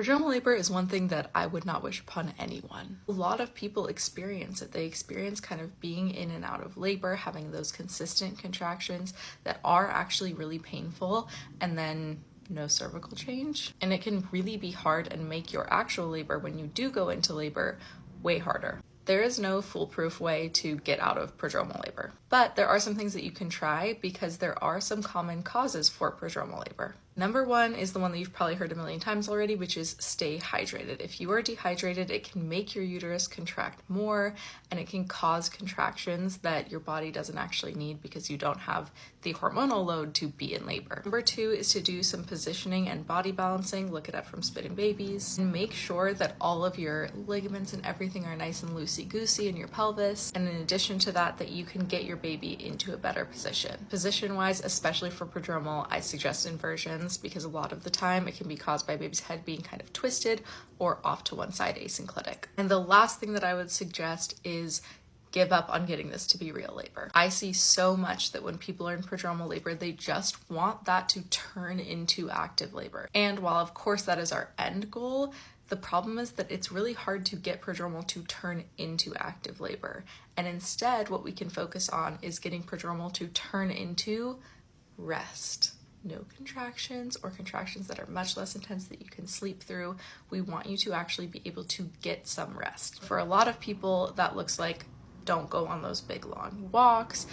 Prodromal labor is one thing that I would not wish upon anyone. A lot of people experience it. They experience kind of being in and out of labor, having those consistent contractions that are actually really painful, and then no cervical change. And it can really be hard and make your actual labor, when you do go into labor, way harder. There is no foolproof way to get out of prodromal labor, but there are some things that you can try because there are some common causes for prodromal labor. Number one is the one that you've probably heard a million times already, which is stay hydrated. If you are dehydrated, it can make your uterus contract more, and it can cause contractions that your body doesn't actually need because you don't have the hormonal load to be in labor. Number two is to do some positioning and body balancing. Look it up from Spitting Babies. And make sure that all of your ligaments and everything are nice and loosey-goosey in your pelvis. And in addition to that, that you can get your baby into a better position. Position-wise, especially for prodromal, I suggest inversions, because a lot of the time it can be caused by baby's head being kind of twisted or off to one side asynclitic. And the last thing that I would suggest is give up on getting this to be real labor. I see so much that when people are in prodromal labor, they just want that to turn into active labor. And while of course that is our end goal, the problem is that it's really hard to get prodromal to turn into active labor. And instead, what we can focus on is getting prodromal to turn into rest. No contractions, or contractions that are much less intense that you can sleep through. We want you to actually be able to get some rest. For a lot of people, that looks like don't go on those big long walks,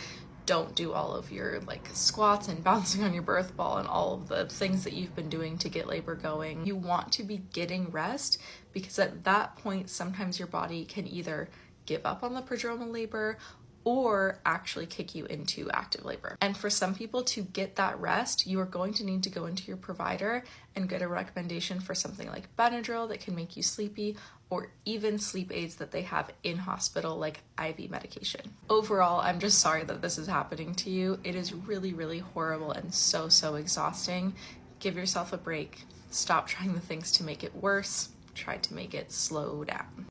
don't do all of your squats and bouncing on your birth ball and all of the things that you've been doing to get labor going. You want to be getting rest, because at that point, sometimes your body can either give up on the prodromal labor or actually kick you into active labor. And for some people, to get that rest, you are going to need to go into your provider and get a recommendation for something like Benadryl that can make you sleepy, or even sleep aids that they have in hospital, like IV medication. Overall, I'm just sorry that this is happening to you. It is really, really horrible and so exhausting. Give yourself a break. Stop trying the things to make it worse. Try to make it slow down.